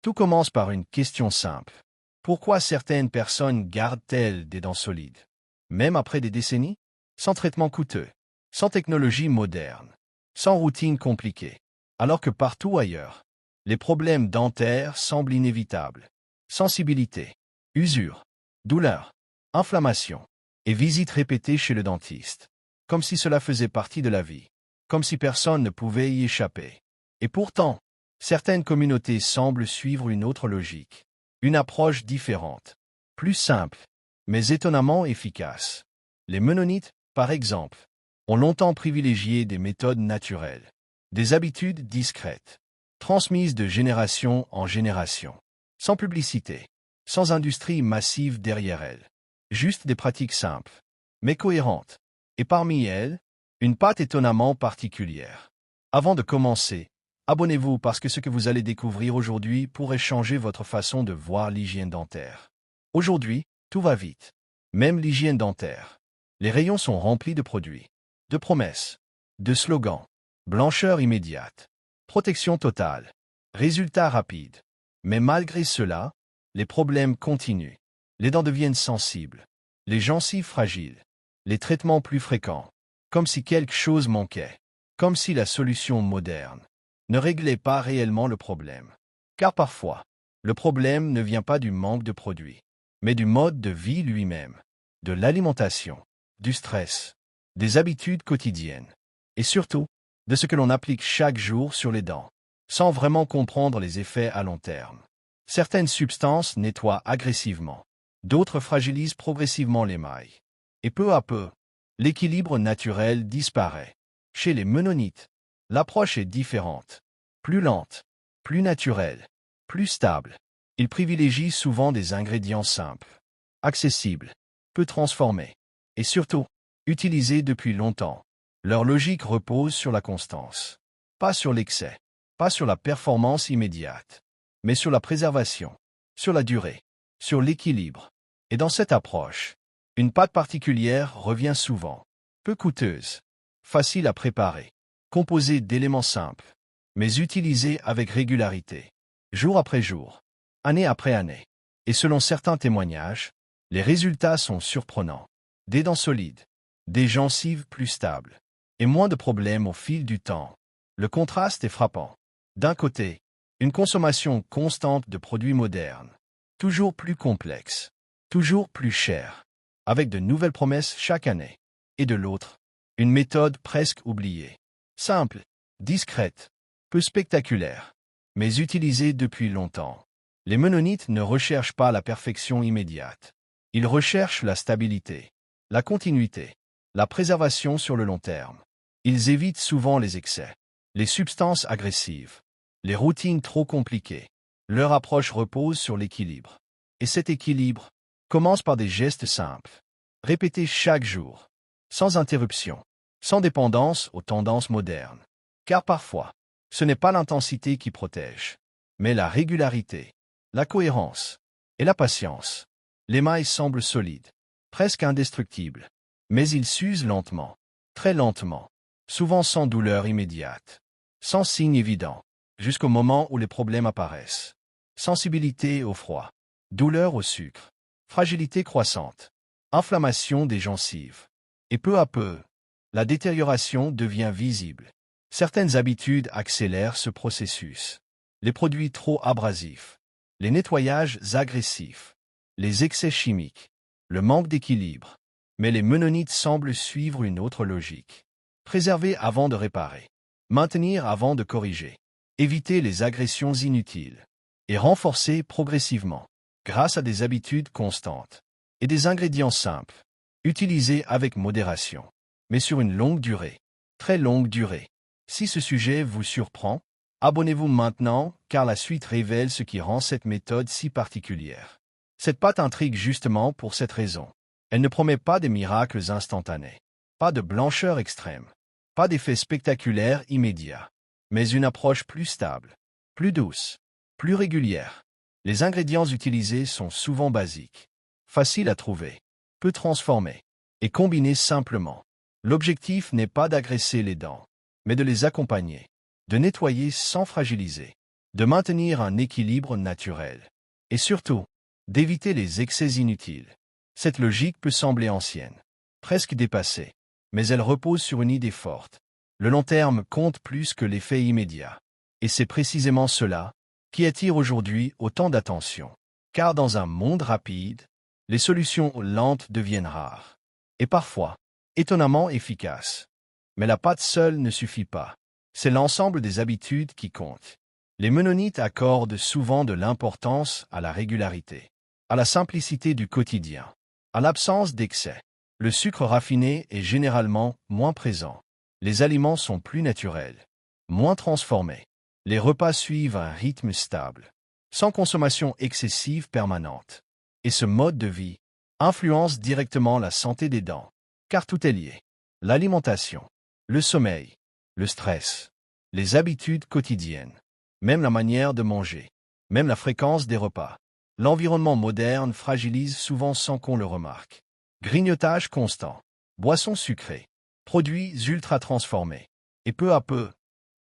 Tout commence par une question simple. Pourquoi certaines personnes gardent-elles des dents solides, même après des décennies? Sans traitement coûteux, sans technologie moderne, sans routine compliquée, alors que partout ailleurs, les problèmes dentaires semblent inévitables. Sensibilité, usure, douleur, inflammation et visites répétées chez le dentiste, comme si cela faisait partie de la vie, comme si personne ne pouvait y échapper. Et pourtant, certaines communautés semblent suivre une autre logique, une approche différente, plus simple, mais étonnamment efficace. Les Mennonites, par exemple, ont longtemps privilégié des méthodes naturelles, des habitudes discrètes, transmises de génération en génération, sans publicité, sans industrie massive derrière elles, juste des pratiques simples, mais cohérentes, et parmi elles, une patte étonnamment particulière. Avant de commencer, abonnez-vous parce que ce que vous allez découvrir aujourd'hui pourrait changer votre façon de voir l'hygiène dentaire. Aujourd'hui, tout va vite, même l'hygiène dentaire. Les rayons sont remplis de produits, de promesses, de slogans, blancheur immédiate, protection totale, résultats rapides. Mais malgré cela, les problèmes continuent. Les dents deviennent sensibles, les gencives fragiles, les traitements plus fréquents, comme si quelque chose manquait, comme si la solution moderne ne réglait pas réellement le problème. Car parfois, le problème ne vient pas du manque de produits, mais du mode de vie lui-même, de l'alimentation, du stress, des habitudes quotidiennes, et surtout, de ce que l'on applique chaque jour sur les dents, sans vraiment comprendre les effets à long terme. Certaines substances nettoient agressivement, d'autres fragilisent progressivement l'émail. Et peu à peu, l'équilibre naturel disparaît. Chez les Mennonites, l'approche est différente, plus lente, plus naturelle, plus stable. Ils privilégient souvent des ingrédients simples, accessibles, peu transformés, et surtout, utilisés depuis longtemps. Leur logique repose sur la constance, pas sur l'excès, pas sur la performance immédiate, mais sur la préservation, sur la durée, sur l'équilibre. Et dans cette approche, une pâte particulière revient souvent, peu coûteuse, facile à préparer, composée d'éléments simples, mais utilisée avec régularité, jour après jour, année après année. Et selon certains témoignages, les résultats sont surprenants. Des dents solides, des gencives plus stables, et moins de problèmes au fil du temps. Le contraste est frappant. D'un côté, une consommation constante de produits modernes, toujours plus complexes, toujours plus chers, avec de nouvelles promesses chaque année. Et de l'autre, une méthode presque oubliée, simple, discrète, peu spectaculaire, mais utilisée depuis longtemps. Les Mennonites ne recherchent pas la perfection immédiate. Ils recherchent la stabilité, la continuité, la préservation sur le long terme. Ils évitent souvent les excès, les substances agressives, les routines trop compliquées. Leur approche repose sur l'équilibre. Et cet équilibre commence par des gestes simples, répétés chaque jour, sans interruption, sans dépendance aux tendances modernes. Car parfois, ce n'est pas l'intensité qui protège, mais la régularité, la cohérence et la patience. L'émail semble solide, presque indestructible, mais il s'use lentement, très lentement, souvent sans douleur immédiate, sans signe évident, jusqu'au moment où les problèmes apparaissent. Sensibilité au froid, douleur au sucre, fragilité croissante, inflammation des gencives. Et peu à peu, la détérioration devient visible. Certaines habitudes accélèrent ce processus. Les produits trop abrasifs, les nettoyages agressifs, les excès chimiques, le manque d'équilibre. Mais les Mennonites semblent suivre une autre logique. Préserver avant de réparer, maintenir avant de corriger, éviter les agressions inutiles, et renforcer progressivement, grâce à des habitudes constantes et des ingrédients simples, utilisés avec modération, mais sur une longue durée, très longue durée. Si ce sujet vous surprend, abonnez-vous maintenant, car la suite révèle ce qui rend cette méthode si particulière. Cette pâte intrigue justement pour cette raison. Elle ne promet pas des miracles instantanés, pas de blancheur extrême, pas d'effets spectaculaires immédiats, mais une approche plus stable, plus douce, plus régulière. Les ingrédients utilisés sont souvent basiques, faciles à trouver, peu transformés, et combinés simplement. L'objectif n'est pas d'agresser les dents, mais de les accompagner, de nettoyer sans fragiliser, de maintenir un équilibre naturel, et surtout, d'éviter les excès inutiles. Cette logique peut sembler ancienne, presque dépassée, mais elle repose sur une idée forte. Le long terme compte plus que l'effet immédiat. Et c'est précisément cela qui attire aujourd'hui autant d'attention. Car dans un monde rapide, les solutions lentes deviennent rares. Et parfois, étonnamment efficaces. Mais la pâte seule ne suffit pas. C'est l'ensemble des habitudes qui comptent. Les mennonites accordent souvent de l'importance à la régularité, à la simplicité du quotidien, à l'absence d'excès. Le sucre raffiné est généralement moins présent. Les aliments sont plus naturels, moins transformés. Les repas suivent un rythme stable, sans consommation excessive permanente. Et ce mode de vie influence directement la santé des dents, car tout est lié. L'alimentation, le sommeil, le stress, les habitudes quotidiennes, même la manière de manger, même la fréquence des repas. L'environnement moderne fragilise souvent sans qu'on le remarque. Grignotage constant, boissons sucrées, produits ultra-transformés. Et peu à peu,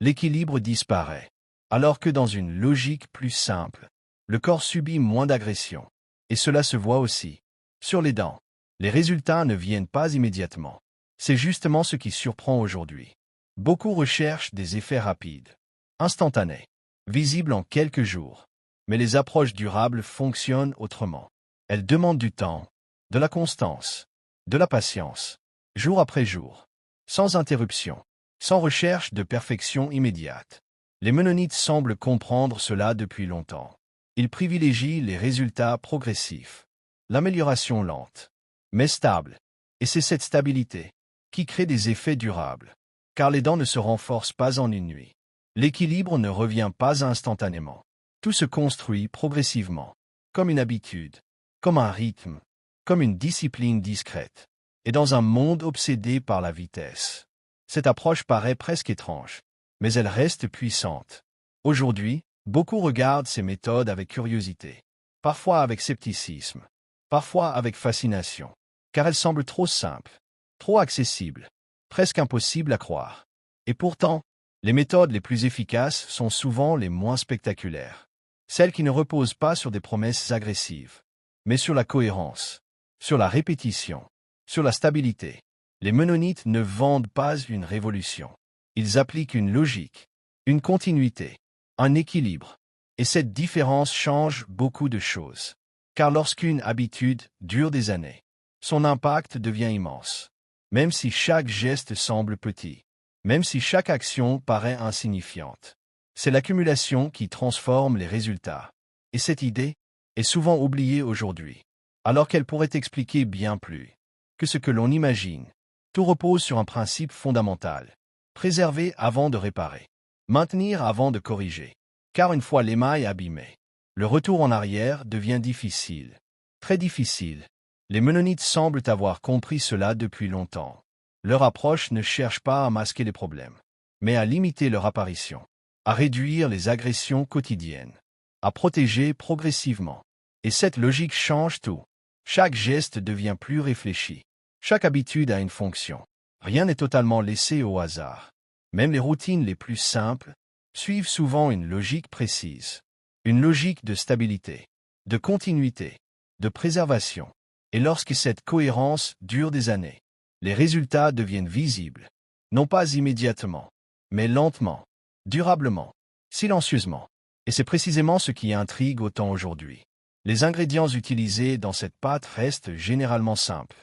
l'équilibre disparaît. Alors que dans une logique plus simple, le corps subit moins d'agression. Et cela se voit aussi sur les dents. Les résultats ne viennent pas immédiatement. C'est justement ce qui surprend aujourd'hui. Beaucoup recherchent des effets rapides, instantanés, visibles en quelques jours. Mais les approches durables fonctionnent autrement. Elles demandent du temps, de la constance, de la patience, jour après jour, sans interruption, sans recherche de perfection immédiate. Les mennonites semblent comprendre cela depuis longtemps. Ils privilégient les résultats progressifs, l'amélioration lente, mais stable. Et c'est cette stabilité qui crée des effets durables, car les dents ne se renforcent pas en une nuit. L'équilibre ne revient pas instantanément. Tout se construit progressivement, comme une habitude, comme un rythme, comme une discipline discrète. Et dans un monde obsédé par la vitesse, cette approche paraît presque étrange, mais elle reste puissante. Aujourd'hui, beaucoup regardent ces méthodes avec curiosité, parfois avec scepticisme, parfois avec fascination, car elles semblent trop simples, trop accessibles, presque impossibles à croire. Et pourtant, les méthodes les plus efficaces sont souvent les moins spectaculaires. Celles qui ne reposent pas sur des promesses agressives, mais sur la cohérence, sur la répétition, sur la stabilité. Les mennonites ne vendent pas une révolution. Ils appliquent une logique, une continuité, un équilibre. Et cette différence change beaucoup de choses. Car lorsqu'une habitude dure des années, son impact devient immense. Même si chaque geste semble petit, même si chaque action paraît insignifiante. C'est l'accumulation qui transforme les résultats. Et cette idée est souvent oubliée aujourd'hui, alors qu'elle pourrait expliquer bien plus que ce que l'on imagine. Tout repose sur un principe fondamental. Préserver avant de réparer. Maintenir avant de corriger. Car une fois l'émail abîmé, le retour en arrière devient difficile. Très difficile. Les mennonites semblent avoir compris cela depuis longtemps. Leur approche ne cherche pas à masquer les problèmes, mais à limiter leur apparition, à réduire les agressions quotidiennes, à protéger progressivement. Et cette logique change tout. Chaque geste devient plus réfléchi. Chaque habitude a une fonction. Rien n'est totalement laissé au hasard. Même les routines les plus simples suivent souvent une logique précise. Une logique de stabilité, de continuité, de préservation. Et lorsque cette cohérence dure des années, les résultats deviennent visibles. Non pas immédiatement, mais lentement, durablement, silencieusement. Et c'est précisément ce qui intrigue autant aujourd'hui. Les ingrédients utilisés dans cette pâte restent généralement simples.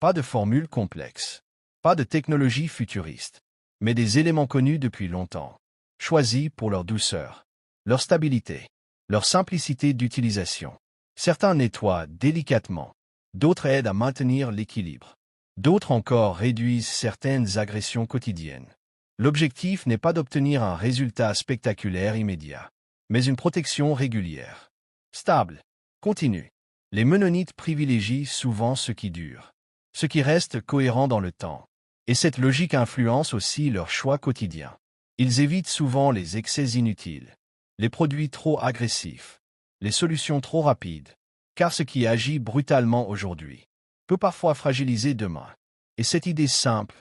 Pas de formules complexes, pas de technologie futuriste, mais des éléments connus depuis longtemps, choisis pour leur douceur, leur stabilité, leur simplicité d'utilisation. Certains nettoient délicatement, d'autres aident à maintenir l'équilibre, d'autres encore réduisent certaines agressions quotidiennes. L'objectif n'est pas d'obtenir un résultat spectaculaire immédiat, mais une protection régulière, stable, continue. Les mennonites privilégient souvent ce qui dure, ce qui reste cohérent dans le temps. Et cette logique influence aussi leurs choix quotidiens. Ils évitent souvent les excès inutiles, les produits trop agressifs, les solutions trop rapides, car ce qui agit brutalement aujourd'hui peut parfois fragiliser demain. Et cette idée simple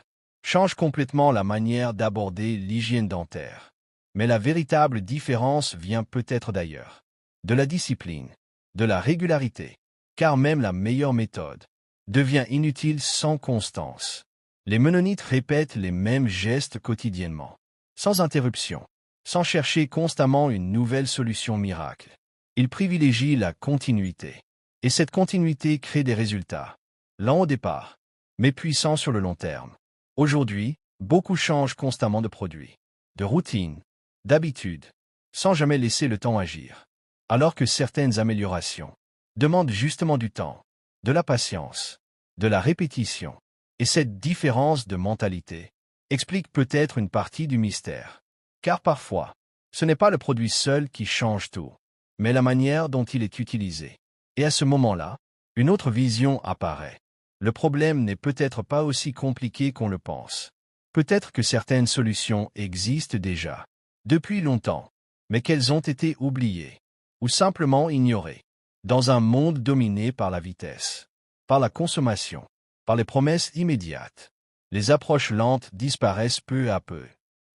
change complètement la manière d'aborder l'hygiène dentaire. Mais la véritable différence vient peut-être d'ailleurs. De la discipline, de la régularité, car même la meilleure méthode devient inutile sans constance. Les Mennonites répètent les mêmes gestes quotidiennement, sans interruption, sans chercher constamment une nouvelle solution miracle. Ils privilégient la continuité. Et cette continuité crée des résultats, lents au départ, mais puissants sur le long terme. Aujourd'hui, beaucoup changent constamment de produits, de routine, d'habitude, sans jamais laisser le temps agir. Alors que certaines améliorations demandent justement du temps, de la patience, de la répétition. Et cette différence de mentalité explique peut-être une partie du mystère. Car parfois, ce n'est pas le produit seul qui change tout, mais la manière dont il est utilisé. Et à ce moment-là, une autre vision apparaît. Le problème n'est peut-être pas aussi compliqué qu'on le pense. Peut-être que certaines solutions existent déjà, depuis longtemps, mais qu'elles ont été oubliées, ou simplement ignorées, dans un monde dominé par la vitesse, par la consommation, par les promesses immédiates. Les approches lentes disparaissent peu à peu.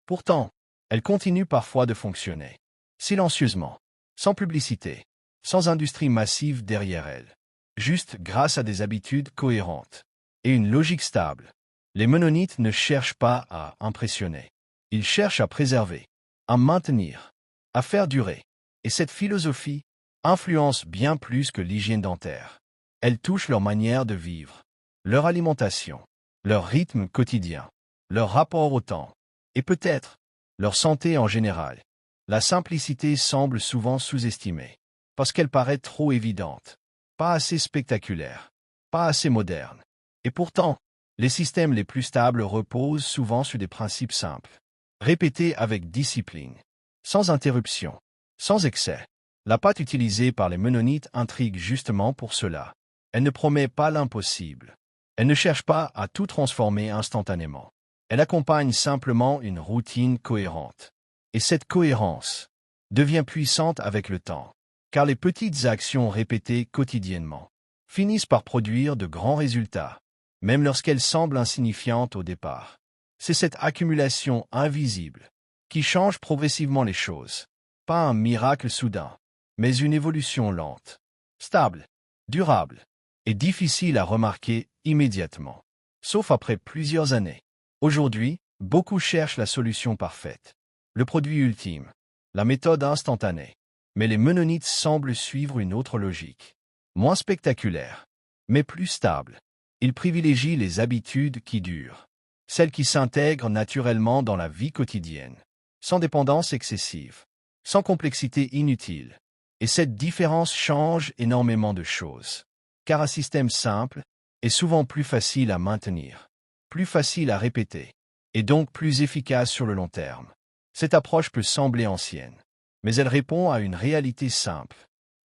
Pourtant, elles continuent parfois de fonctionner, silencieusement, sans publicité, sans industrie massive derrière elles, juste grâce à des habitudes cohérentes et une logique stable. Les Mennonites ne cherchent pas à impressionner. Ils cherchent à préserver, à maintenir, à faire durer. Et cette philosophie influence bien plus que l'hygiène dentaire. Elle touche leur manière de vivre, leur alimentation, leur rythme quotidien, leur rapport au temps, et peut-être leur santé en général. La simplicité semble souvent sous-estimée, parce qu'elle paraît trop évidente, pas assez spectaculaire, pas assez moderne. Et pourtant, les systèmes les plus stables reposent souvent sur des principes simples, répétés avec discipline, sans interruption, sans excès. La pâte utilisée par les Mennonites intrigue justement pour cela. Elle ne promet pas l'impossible. Elle ne cherche pas à tout transformer instantanément. Elle accompagne simplement une routine cohérente. Et cette cohérence devient puissante avec le temps, car les petites actions répétées quotidiennement finissent par produire de grands résultats, même lorsqu'elles semblent insignifiantes au départ. C'est cette accumulation invisible qui change progressivement les choses. Pas un miracle soudain, mais une évolution lente, stable, durable, et difficile à remarquer immédiatement, sauf après plusieurs années. Aujourd'hui, beaucoup cherchent la solution parfaite, le produit ultime, la méthode instantanée. Mais les Mennonites semblent suivre une autre logique, moins spectaculaire, mais plus stable. Ils privilégient les habitudes qui durent, celles qui s'intègrent naturellement dans la vie quotidienne, sans dépendance excessive, sans complexité inutile. Et cette différence change énormément de choses, car un système simple est souvent plus facile à maintenir, plus facile à répéter, et donc plus efficace sur le long terme. Cette approche peut sembler ancienne, mais elle répond à une réalité simple.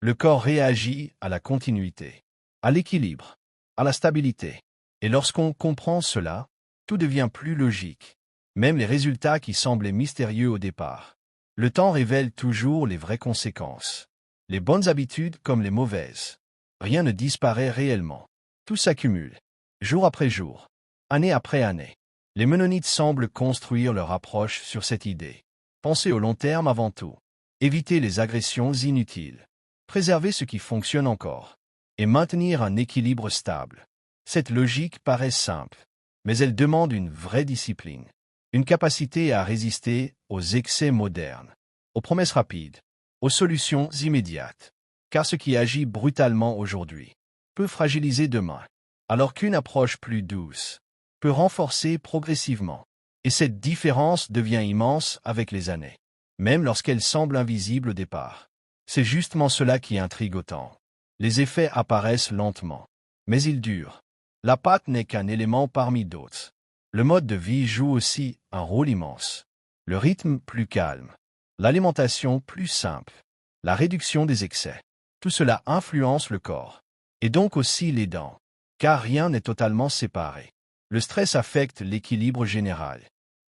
Le corps réagit à la continuité, à l'équilibre, à la stabilité. Et lorsqu'on comprend cela, tout devient plus logique, même les résultats qui semblaient mystérieux au départ. Le temps révèle toujours les vraies conséquences, les bonnes habitudes comme les mauvaises. Rien ne disparaît réellement. Tout s'accumule, jour après jour, année après année. Les Mennonites semblent construire leur approche sur cette idée. Penser au long terme avant tout. Éviter les agressions inutiles. Préserver ce qui fonctionne encore. Et maintenir un équilibre stable. Cette logique paraît simple, mais elle demande une vraie discipline. Une capacité à résister aux excès modernes, aux promesses rapides, aux solutions immédiates. Car ce qui agit brutalement aujourd'hui peut fragiliser demain, alors qu'une approche plus douce peut renforcer progressivement. Et cette différence devient immense avec les années, même lorsqu'elle semble invisible au départ. C'est justement cela qui intrigue autant. Les effets apparaissent lentement, mais ils durent. La pâte n'est qu'un élément parmi d'autres. Le mode de vie joue aussi un rôle immense. Le rythme plus calme, l'alimentation plus simple, la réduction des excès. Tout cela influence le corps, et donc aussi les dents, car rien n'est totalement séparé. Le stress affecte l'équilibre général.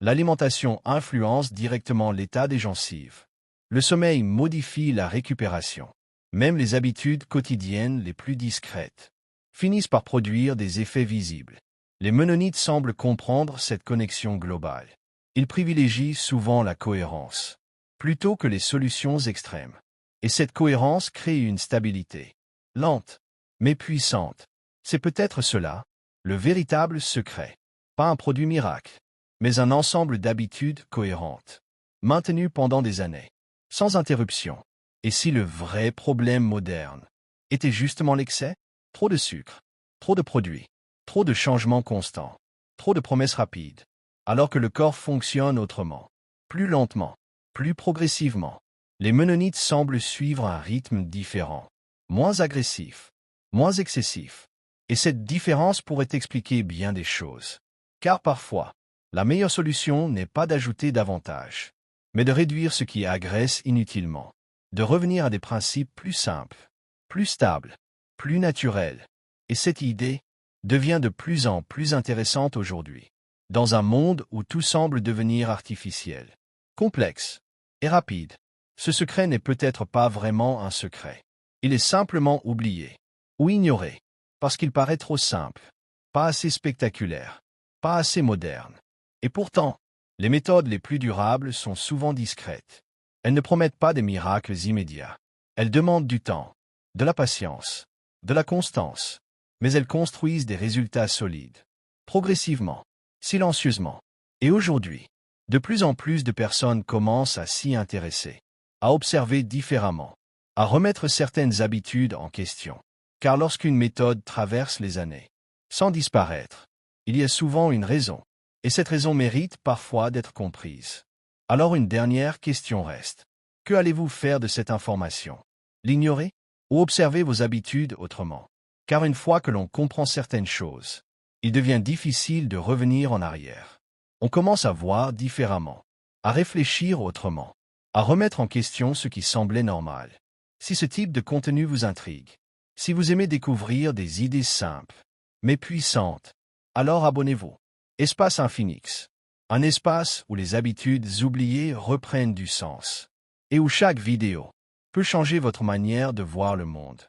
L'alimentation influence directement l'état des gencives. Le sommeil modifie la récupération. Même les habitudes quotidiennes les plus discrètes finissent par produire des effets visibles. Les Mennonites semblent comprendre cette connexion globale. Ils privilégient souvent la cohérence, plutôt que les solutions extrêmes. Et cette cohérence crée une stabilité. Lente, mais puissante. C'est peut-être cela, le véritable secret. Pas un produit miracle, mais un ensemble d'habitudes cohérentes, maintenues pendant des années, sans interruption. Et si le vrai problème moderne était justement l'excès? Trop de sucre, trop de produits, trop de changements constants, trop de promesses rapides, alors que le corps fonctionne autrement, plus lentement, plus progressivement. Les Mennonites semblent suivre un rythme différent, moins agressif, moins excessif. Et cette différence pourrait expliquer bien des choses. Car parfois, la meilleure solution n'est pas d'ajouter davantage, mais de réduire ce qui agresse inutilement, de revenir à des principes plus simples, plus stables, plus naturels. Et cette idée devient de plus en plus intéressante aujourd'hui, dans un monde où tout semble devenir artificiel, complexe et rapide. Ce secret n'est peut-être pas vraiment un secret. Il est simplement oublié ou ignoré, parce qu'il paraît trop simple, pas assez spectaculaire, pas assez moderne. Et pourtant, les méthodes les plus durables sont souvent discrètes. Elles ne promettent pas des miracles immédiats. Elles demandent du temps, de la patience, de la constance, mais elles construisent des résultats solides, progressivement, silencieusement. Et aujourd'hui, de plus en plus de personnes commencent à s'y intéresser, à observer différemment, à remettre certaines habitudes en question. Car lorsqu'une méthode traverse les années, sans disparaître, il y a souvent une raison, et cette raison mérite parfois d'être comprise. Alors une dernière question reste. Que allez-vous faire de cette information? L'ignorer? Ou observer vos habitudes autrement? Car une fois que l'on comprend certaines choses, il devient difficile de revenir en arrière. On commence à voir différemment, à réfléchir autrement, à remettre en question ce qui semblait normal. Si ce type de contenu vous intrigue, si vous aimez découvrir des idées simples, mais puissantes, alors abonnez-vous. Espace Infinix. Un espace où les habitudes oubliées reprennent du sens. Et où chaque vidéo peut changer votre manière de voir le monde.